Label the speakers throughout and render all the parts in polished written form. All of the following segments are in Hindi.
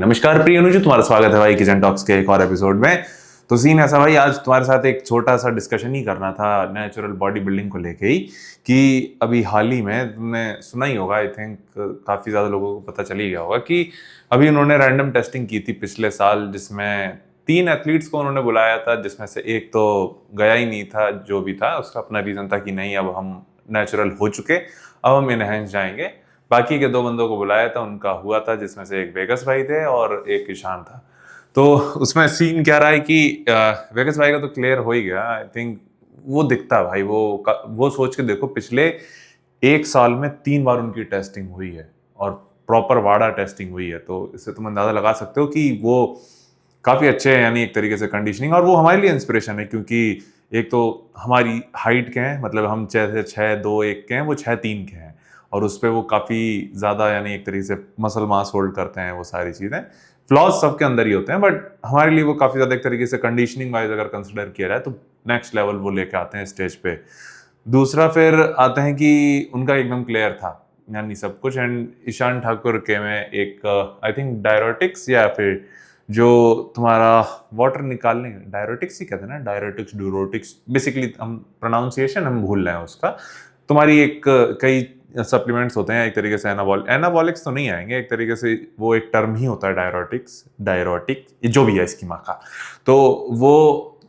Speaker 1: नमस्कार प्रिय अनुज, तुम्हारा स्वागत है भाई किचन टॉक्स के एक और एपिसोड में। तो सीन ऐसा भाई, आज तुम्हारे साथ एक छोटा सा डिस्कशन ही करना था नेचुरल बॉडी बिल्डिंग को लेके ही कि अभी हाल ही में तुमने सुना ही होगा, आई थिंक काफी ज्यादा लोगों को पता चल ही गया होगा कि अभी उन्होंने रैंडम टेस्टिंग की थी पिछले साल, जिसमें 3 एथलीट्स को उन्होंने बुलाया था, जिसमें से एक तो गया ही नहीं था। जो भी था उसका अपना रीजन था कि नहीं, अब हम नेचुरल हो चुके, अब हम इनहेंस जाएंगे। बाकी के 2 बंदों को बुलाया था, उनका हुआ था, जिसमें से एक वेगस भाई थे और एक ईशान था। तो उसमें सीन क्या रहा है कि वेगस भाई का तो क्लियर हो ही गया, आई थिंक। वो दिखता है भाई, वो सोच के देखो, पिछले 1 साल में 3 बार उनकी टेस्टिंग हुई है और प्रॉपर वाडा टेस्टिंग हुई है। तो इससे तुम अंदाजा लगा सकते हो कि वो काफी अच्छे हैं, यानी एक तरीके से कंडीशनिंग। और वो हमारे लिए इंस्पिरेशन है, क्योंकि एक तो हमारी हाइट के हैं, मतलब हम 6'2" के हैं, वो 6'3" के हैं। और उस पर वो काफी ज्यादा, यानी एक तरीके से मसल मास होल्ड करते हैं। वो सारी चीजें, फ्लॉज सबके अंदर ही होते हैं, बट हमारे लिए वो काफी ज्यादा एक तरीके से कंडीशनिंग वाइज अगर कंसिडर किया जाए तो नेक्स्ट लेवल वो लेके आते हैं स्टेज पे। दूसरा फिर आते हैं कि उनका एकदम क्लियर था, यानी सब कुछ। एंड ईशान ठाकुर के में एक आई थिंक डायरोटिक्स, या फिर जो तुम्हारा वाटर निकालने, डायरोटिक्स ही कहते हैं ना, डायरोटिक्स ड्यूरोटिक्स, बेसिकली हम प्रोनाउंसिएशन हम भूल रहे हैं उसका। तुम्हारी एक कई सप्लीमेंट्स होते हैं एक तरीके से, एनाबॉलिक्स तो नहीं आएंगे, एक तरीके से वो एक टर्म ही होता है डायरोटिक्स, डायरोटिक, जो भी है इसकी माँ का। तो वो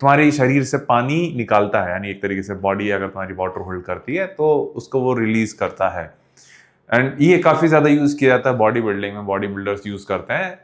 Speaker 1: तुम्हारे शरीर से पानी निकालता है, यानी एक तरीके से बॉडी अगर तुम्हारी वाटर होल्ड करती है तो उसको वो रिलीज करता है। एंड ये काफी ज्यादा यूज किया जाता है बॉडी बिल्डिंग में, बॉडी बिल्डर्स यूज करते हैं।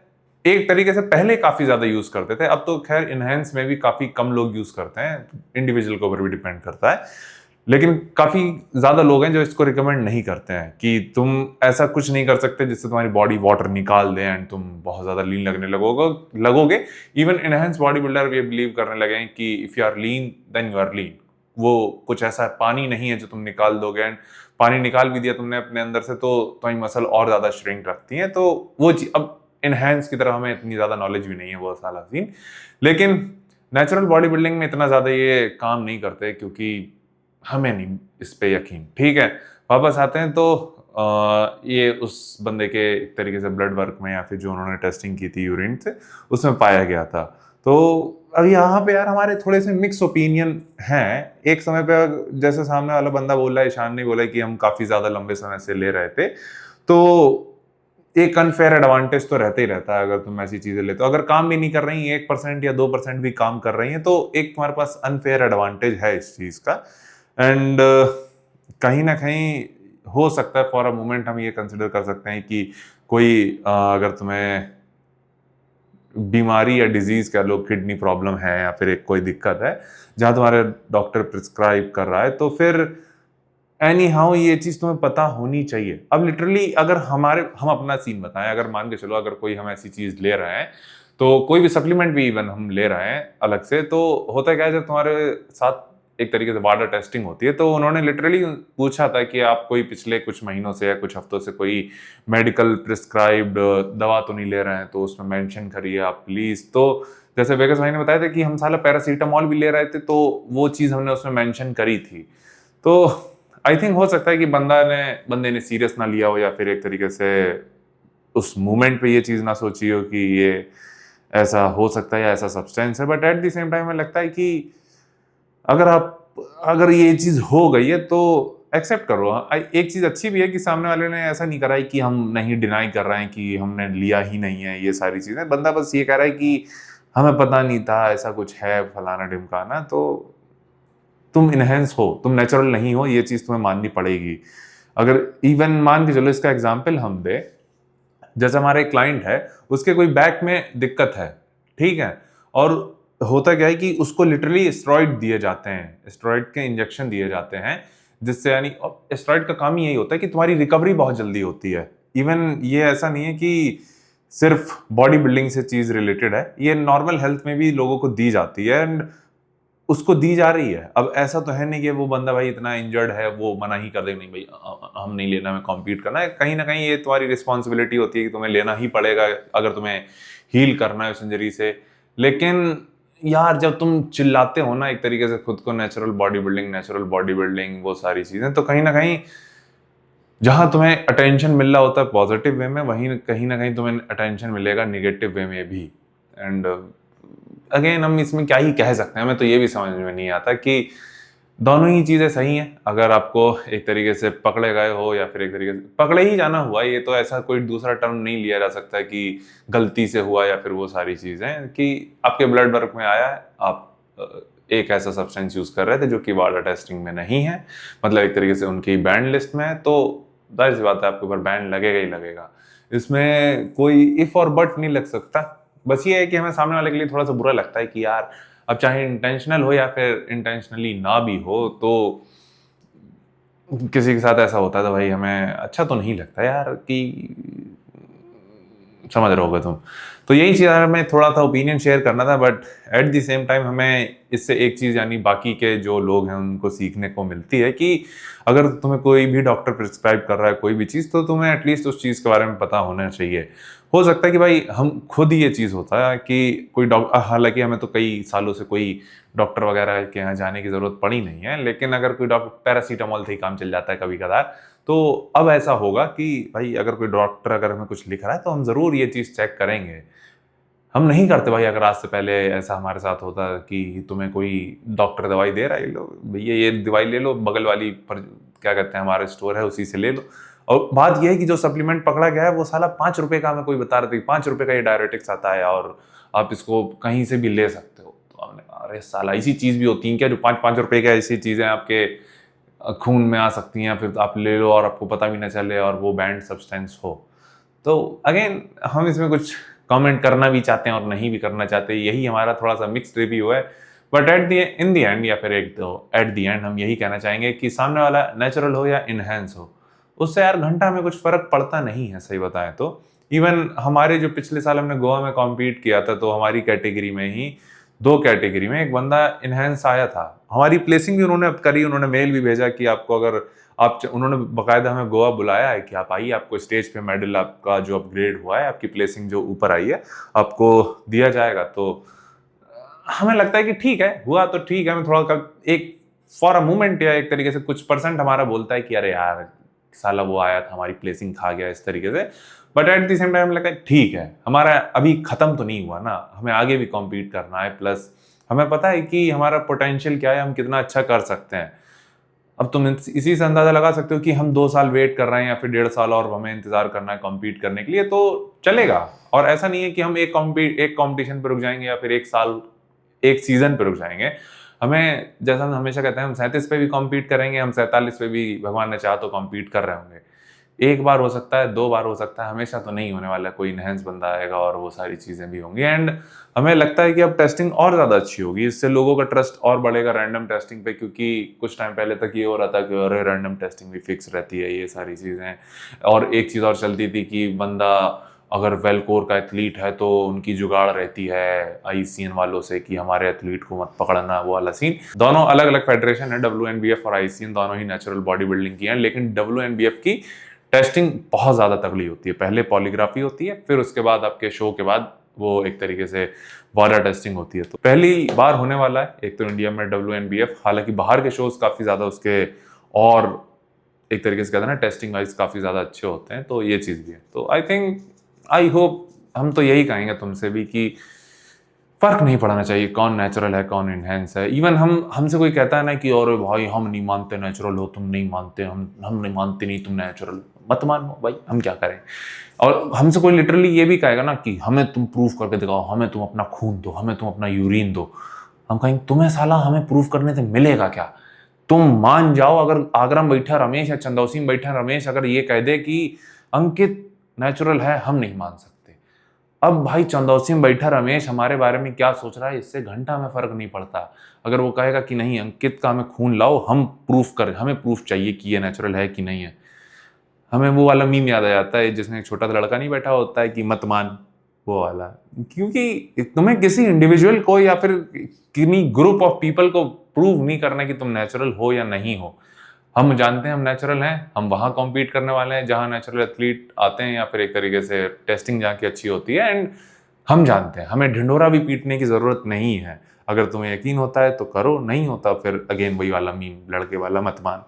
Speaker 1: एक तरीके से पहले काफी ज्यादा यूज करते थे, अब तो खैर इनहेंस में भी काफी कम लोग यूज करते हैं, इंडिविजुअल के ऊपर भी डिपेंड करता है। लेकिन काफी ज्यादा लोग हैं जो इसको रिकमेंड नहीं करते हैं कि तुम ऐसा कुछ नहीं कर सकते जिससे तुम्हारी बॉडी वाटर निकाल दे एंड तुम बहुत ज्यादा लीन लगने लगोगे। इवन इनहेंस बॉडी बिल्डर भी बिलीव करने लगे हैं कि if you are lean then you are lean. वो कुछ ऐसा पानी नहीं है जो तुम निकाल दोगे, एंड पानी निकाल भी दिया तुमने अपने अंदर से तो तुम्हारी मसल और ज्यादा श्रिंक रखती है। तो वो अब इनहेंस की तरफ हमें इतनी ज्यादा नॉलेज भी नहीं है, वो साला सीन। लेकिन नेचुरल बॉडी बिल्डिंग में इतना ज्यादा ये काम नहीं करते, क्योंकि हमें नहीं इस पे यकीन। ठीक है, वापस आते हैं तो ये उस बंदे के एक तरीके से ब्लड वर्क में, या फिर जो उन्होंने टेस्टिंग की थी यूरिन से, उसमें पाया गया था। तो अब यहाँ पे यार हमारे थोड़े से मिक्स ओपिनियन हैं। एक समय पे जैसे सामने वाला बंदा बोल रहा है, ईशान ने बोला कि हम काफी ज्यादा लंबे समय से ले रहे थे, तो एक अनफेयर एडवांटेज तो रहता ही रहता है अगर तुम ऐसी चीजें लेते हो। अगर काम भी नहीं कर रही, 1% या 2% भी काम कर रही है, तो एक तुम्हारे पास अनफेयर एडवांटेज है इस चीज का। एंड कहीं ना कहीं हो सकता है, फॉर अ मोमेंट हम ये कंसिडर कर सकते हैं कि कोई अगर तुम्हें बीमारी या डिजीज कह लो, किडनी प्रॉब्लम है या फिर एक कोई दिक्कत है जहां तुम्हारे डॉक्टर प्रिस्क्राइब कर रहा है, तो फिर एनी हाउ ये चीज तुम्हें पता होनी चाहिए। अब लिटरली अगर हम अपना सीन बताएं, अगर मान के चलो अगर कोई हम ऐसी चीज ले रहे हैं, तो कोई भी सप्लीमेंट भी इवन हम ले रहे हैं अलग से, तो होता क्या है, जब तुम्हारे साथ एक तरीके से वाटर टेस्टिंग होती है, तो उन्होंने लिटरली पूछा था कि आप कोई पिछले कुछ महीनों से या कुछ हफ्तों से कोई मेडिकल प्रिस्क्राइब्ड दवा तो नहीं ले रहे हैं, तो उसमें मेंशन करिए आप प्लीज। तो जैसे वेगस भाई ने बताया था कि हम साला पैरासीटामोल भी ले रहे थे, तो वो चीज हमने उसमें मेंशन करी थी। तो आई थिंक हो सकता है कि बंदे ने सीरियस ना लिया हो, या फिर एक तरीके से उस मोमेंट पे ये चीज ना सोची हो कि ये ऐसा हो सकता है या ऐसा सब्सटेंस है। But at the same time हमें लगता है कि अगर ये चीज हो गई है तो एक्सेप्ट करो। एक चीज अच्छी भी है कि सामने वाले ने ऐसा नहीं करा है कि हम नहीं डिनाई कर रहे हैं कि हमने लिया ही नहीं है ये सारी चीजें। बंदा बस ये कह रहा है कि हमें पता नहीं था ऐसा कुछ है, फलाना ढिमकाना। तो तुम इनहेंस हो, तुम नेचुरल नहीं हो, ये चीज तुम्हें माननी पड़ेगी। अगर इवन मान के चलो, इसका एग्जाम्पल हम दे, जैसे हमारा एक क्लाइंट है, उसके कोई बैक में दिक्कत है, ठीक है, और होता क्या है कि उसको लिटरली स्टेरॉइड दिए जाते हैं, स्टेरॉइड के इंजेक्शन दिए जाते हैं, जिससे यानी स्टेरॉइड का काम ही यही होता है कि तुम्हारी रिकवरी बहुत जल्दी होती है। इवन ये ऐसा नहीं है कि सिर्फ बॉडी बिल्डिंग से चीज रिलेटेड है, ये नॉर्मल हेल्थ में भी लोगों को दी जाती है, एंड उसको दी जा रही है। अब ऐसा तो है नहीं कि वो बंदा भाई इतना इंजर्ड है वो मना ही कर दे, नहीं भाई हम नहीं लेना, हमें कॉम्पीट करना है। कहीं ना कहीं ये तुम्हारी रिस्पॉन्सिबिलिटी होती है कि तुम्हें लेना ही पड़ेगा अगर तुम्हें हील करना है उस इंजरी से। लेकिन यार जब तुम चिल्लाते हो ना एक तरीके से खुद को नेचुरल बॉडी बिल्डिंग वो सारी चीजें, तो कहीं ना कहीं जहां तुम्हें अटेंशन मिल रहा होता है पॉजिटिव वे में, वहीं कहीं ना कहीं तुम्हें अटेंशन मिलेगा निगेटिव वे में भी। एंड अगेन हम इसमें क्या ही कह सकते हैं, हमें तो ये भी समझ में नहीं आता कि दोनों ही चीजें सही हैं। अगर आपको एक तरीके से पकड़े गए हो या फिर एक तरीके से पकड़े ही जाना हुआ, ये तो ऐसा कोई दूसरा टर्म नहीं लिया जा सकता कि गलती से हुआ या फिर वो सारी चीजें कि आपके ब्लड वर्क में आया है, आप एक ऐसा सब्सटेंस यूज कर रहे थे जो कि वाटर टेस्टिंग में नहीं है, मतलब एक तरीके से उनकी बैन लिस्ट में है, तो जाहिर सी बात है आपके ऊपर बैन लगेगा ही लगेगा। इसमें कोई इफ और बट नहीं लग सकता। बस ये है कि हमें सामने वाले के लिए थोड़ा सा बुरा लगता है कि यार अब चाहे इंटेंशनल हो या फिर इंटेंशनली ना भी हो, तो किसी के साथ ऐसा होता है तो भाई हमें अच्छा तो नहीं लगता यार, कि समझ रहे होगे तुम। तो यही चीज़ हमें थोड़ा सा ओपिनियन शेयर करना था, but at the same time हमें इससे एक चीज़ यानी बाकी के जो लोग हैं उनको सीखने को मिलती है कि अगर तुम्हें कोई भी डॉक्टर प्रिस्क्राइब कर रहा है कोई भी चीज़, तो तुम्हें एटलीस्ट उस चीज़ के बारे में पता होना चाहिए। हो सकता है कि भाई हम खुद ही ये चीज़ होता है कि कोई डॉक्टर, हालांकि हमें तो कई सालों से कोई डॉक्टर वगैरह के यहाँ जाने की ज़रूरत पड़ी नहीं है, लेकिन अगर कोई डॉक्टर, पैरासीटामोल से ही काम चल जाता है कभी कभार, तो अब ऐसा होगा कि भाई अगर कोई डॉक्टर अगर हमें कुछ लिख रहा है तो हम ज़रूर ये चीज़ चेक करेंगे। हम नहीं करते भाई, अगर आज से पहले ऐसा हमारे साथ होता कि तुम्हें कोई डॉक्टर दवाई दे रहा है, लो भैया ये दवाई ले लो, बगल वाली पर क्या कहते हैं हमारा स्टोर है उसी से ले लो। और बात यह है कि जो सप्लीमेंट पकड़ा गया है वो साला 5 रुपए का, हमें कोई बता रहे थे 5 रुपए का ये डायरेटिक्स आता है और आप इसको कहीं से भी ले सकते हो। तो हमने कहा अरे साला ऐसी चीज़ भी होती है क्या जो 5-5 रुपए का, ऐसी चीज़ें आपके खून में आ सकती हैं, फिर आप ले लो और आपको पता भी ना चले और वो बैंड सब्सटेंस हो। तो अगेन हम इसमें कुछ कमेंट करना भी चाहते हैं और नहीं भी करना चाहते, यही हमारा थोड़ा सा मिक्स्ड रिव्यू है। But at the in the end या फिर एक तो एट द एंड हम यही कहना चाहेंगे कि सामने वाला नेचुरल हो या इनहेंस हो, उससे यार घंटा में कुछ फर्क पड़ता नहीं है सही बताएं तो। इवन हमारे जो पिछले साल हमने गोवा में कॉम्पीट किया था, तो हमारी कैटेगरी में ही 2 कैटेगरी में एक बंदा इनहेंस आया था, हमारी प्लेसिंग भी उन्होंने करी, उन्होंने मेल भी भेजा कि आपको अगर आप, उन्होंने बाकायदा हमें गोवा बुलाया है कि आप आइए, आपको स्टेज पे मेडल आपका जो अपग्रेड हुआ है, आपकी प्लेसिंग जो ऊपर आई है आपको दिया जाएगा। तो हमें लगता है कि ठीक है, हुआ तो ठीक है, हमें थोड़ा एक फॉर अ मोमेंट या एक तरीके से कुछ परसेंट हमारा बोलता है कि अरे यार साला वो आया था हमारी प्लेसिंग खा गया इस तरीके से। But at the same time लगता है ठीक है, हमारा अभी खत्म तो नहीं हुआ ना, हमें आगे भी कॉम्पीट करना है, प्लस हमें पता है कि हमारा पोटेंशियल क्या है, हम कितना अच्छा कर सकते हैं। अब तुम इसी से अंदाजा लगा सकते हो कि हम 2 साल वेट कर रहे हैं या फिर 1.5 साल और हमें इंतजार करना है कॉम्पीट करने के लिए, तो चलेगा। और ऐसा नहीं है कि हम एक कॉम्पिटिशन पे रुक जाएंगे या फिर एक साल, एक सीजन पे रुक जाएंगे। हमें, जैसा हम हमेशा कहते हैं, हम 37 पे भी कॉम्पीट करेंगे, हम 47 पे भी भगवान ने चाहा तो कॉम्पीट कर रहे होंगे। एक बार हो सकता है, 2 बार हो सकता है, हमेशा तो नहीं होने वाला, कोई इनहेंस बंदा आएगा और वो सारी चीजें भी होंगी। एंड हमें लगता है कि अब टेस्टिंग और ज्यादा अच्छी होगी, इससे लोगों का ट्रस्ट और बढ़ेगा रैंडम टेस्टिंग पे, क्योंकि कुछ टाइम पहले तक ये हो रहा था कि अरे रैंडम टेस्टिंग भी फिक्स रहती है, ये सारी चीजें। और एक चीज और चलती थी कि बंदा अगर वेलकोर का एथलीट है तो उनकी जुगाड़ रहती है आईसीएन वालों से कि हमारे एथलीट को मत पकड़ना, वो वाला सीन। दोनों अलग अलग फेडरेशन है, WNBF और आईसीएन, दोनों ही नेचुरल बॉडी बिल्डिंग की हैं, लेकिन WNBF की टेस्टिंग बहुत ज्यादा तगड़ी होती है। पहले पॉलीग्राफी होती है, फिर उसके बाद आपके शो के बाद वो एक तरीके से वाटर टेस्टिंग होती है। तो पहली बार होने वाला है एक तो इंडिया में WNBF, हालांकि बाहर के शोज काफी ज्यादा उसके और एक तरीके से कहते हैं ना टेस्टिंग वाइज काफी ज्यादा अच्छे होते हैं, तो ये चीज भी है। तो आई थिंक, आई होप, हम तो यही कहेंगे तुमसे भी कि फर्क नहीं पड़ना चाहिए कौन नेचुरल है कौन इनहेंस है। इवन हमसे कोई कहता है ना कि और भाई हम नहीं मानते नेचुरल हो, तुम नहीं मानते, हम नहीं मानते, नहीं तुम नेचुरल, मत मानो भाई, हम क्या करें। और हमसे कोई लिटरली ये भी कहेगा ना कि हमें तुम प्रूफ करके दिखाओ, हमें तुम अपना खून दो, हमें तुम अपना यूरिन दो, हम कहेंगे तुम्हें साला हमें प्रूफ करने से मिलेगा क्या। तुम मान जाओ, अगर आगरा में बैठा रमेश या चंदौसी में बैठा रमेश अगर ये कह दे कि अंकित नेचुरल है, हम नहीं मान सकते। अब भाई चंदौसी में बैठा रमेश हमारे बारे में क्या सोच रहा है, इससे घंटा में फर्क नहीं पड़ता। अगर वो कहेगा कि नहीं अंकित का हमें खून लाओ, हम प्रूफ कर, हमें प्रूफ चाहिए कि ये नेचुरल है कि नहीं है, हमें वो वाला मीम याद आ जाता है जिसमें एक छोटा सा लड़का नहीं बैठा होता है कि मत मान, वो वाला। क्योंकि तुम्हें किसी इंडिविजुअल को या फिर किसी ग्रुप ऑफ पीपल को प्रूव नहीं करना कि तुम नेचुरल हो या नहीं हो। हम जानते हैं हम नेचुरल हैं, हम वहां कॉम्पीट करने वाले हैं जहां नेचुरल एथलीट आते हैं या फिर एक तरीके से टेस्टिंग जहाँ की अच्छी होती है। एंड हम जानते हैं हमें ढिंढोरा भी पीटने की जरूरत नहीं है। अगर तुम्हें यकीन होता है तो करो, नहीं होता फिर अगेन वही वाला मीम, लड़के वाला मत मान।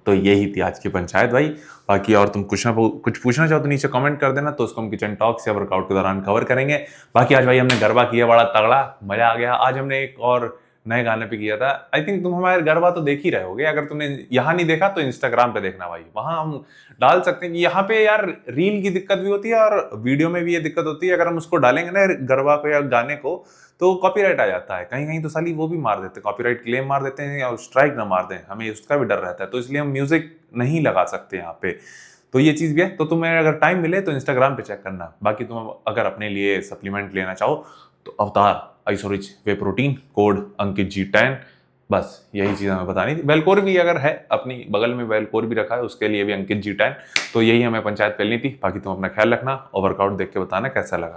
Speaker 1: तो यही थी आज की पंचायत भाई। बाकी और तुम कुछ पूछना चाहो तो नीचे कमेंट कर देना, तो उसको हम किचन टॉक्स या वर्कआउट के दौरान कवर करेंगे। बाकी आज भाई हमने गरबा किया बड़ा तगड़ा, मजा आ गया। आज हमने एक और नए गाने पे किया था। आई थिंक तुम हमारे गरबा तो देख ही रहे होगे, अगर तुमने यहाँ नहीं देखा तो इंस्टाग्राम पे देखना भाई, वहां हम डाल सकते हैं। यहाँ पे यार रील की दिक्कत भी होती है और वीडियो में भी ये दिक्कत होती है, अगर हम उसको डालेंगे ना गरबा को या गाने को तो कॉपीराइट आ जाता है। कहीं कहीं तो साली वो भी मार देते हैं, कॉपीराइट क्लेम मार देते हैं या स्ट्राइक ना मार दें, हमें उसका भी डर रहता है, तो इसलिए हम म्यूजिक नहीं लगा सकते यहाँ पे। तो ये चीज भी है, तो तुम्हें अगर टाइम मिले तो इंस्टाग्राम पे चेक करना। बाकी तुम अगर अपने लिए सप्लीमेंट लेना चाहो तो अवतार आइसोरिच वे प्रोटीन, कोड अंकित G10। बस यही चीज हमें बतानी थी। वेलकोर भी अगर है, अपनी बगल में वेलकोर भी रखा है, उसके लिए भी अंकित G10। तो यही हमें पंचायत फैलनी थी। बाकी तुम अपना ख्याल रखना और वर्कआउट देख के बताना कैसा लगा।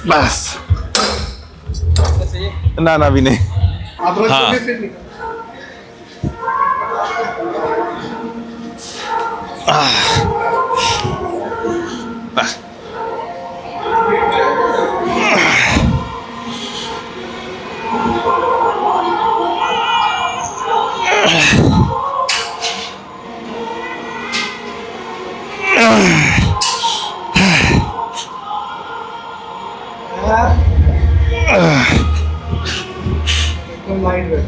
Speaker 1: बस ना ना भी नहीं। हाँ
Speaker 2: एकदम लाइट वेट।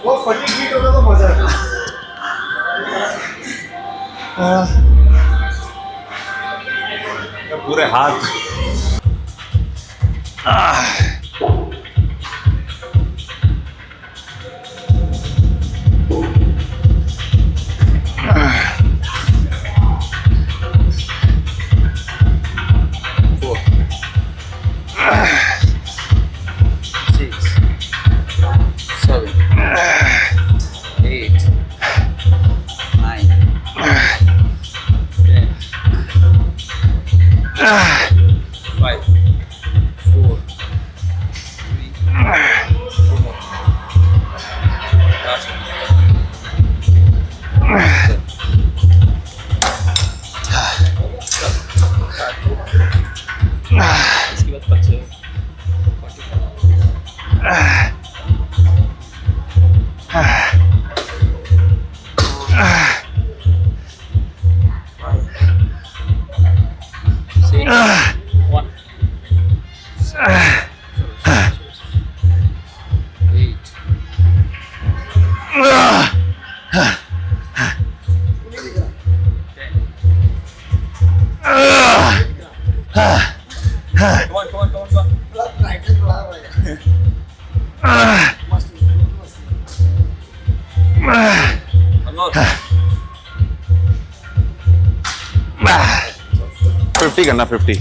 Speaker 2: वो फटी बीट होगा तो मजा है।
Speaker 1: पूरे हाथ
Speaker 3: इसके बाद 5 1 8 Come on.
Speaker 2: राइट हैंड बढ़ा भाई मस्त
Speaker 3: One more.
Speaker 1: 50 करना 50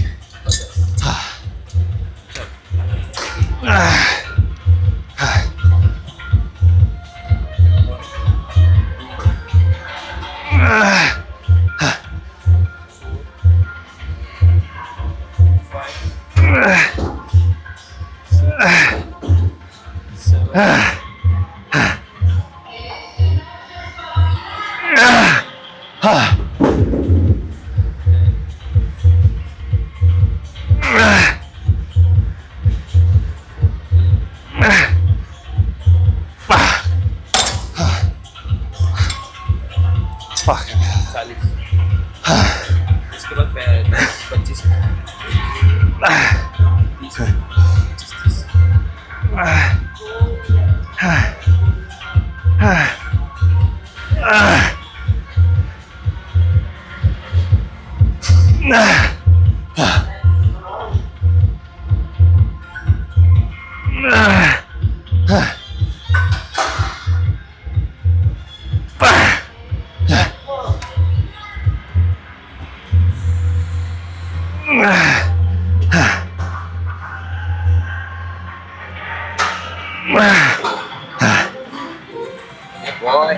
Speaker 3: चालीस इसके बाद 25 30 boy.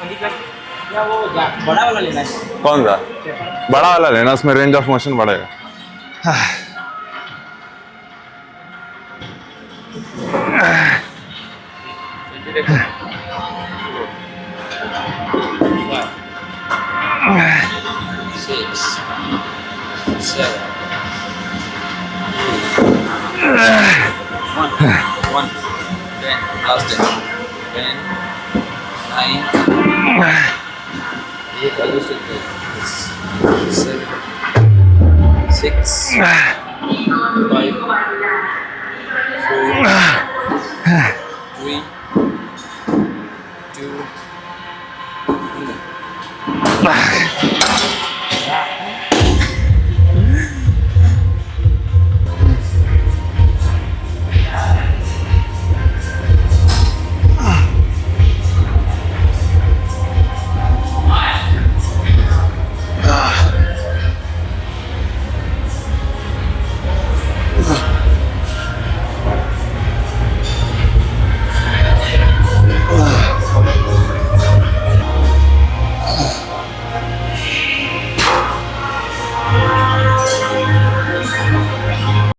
Speaker 3: 20
Speaker 4: या वो बड़ा वाला लेना है।
Speaker 1: कौन सा बड़ा वाला लेना, उसमें रेंज ऑफ मोशन बढ़ेगा।
Speaker 3: Six, 7, 1, 10, last 10, 9, 8, almost 7, 6, 5, 4,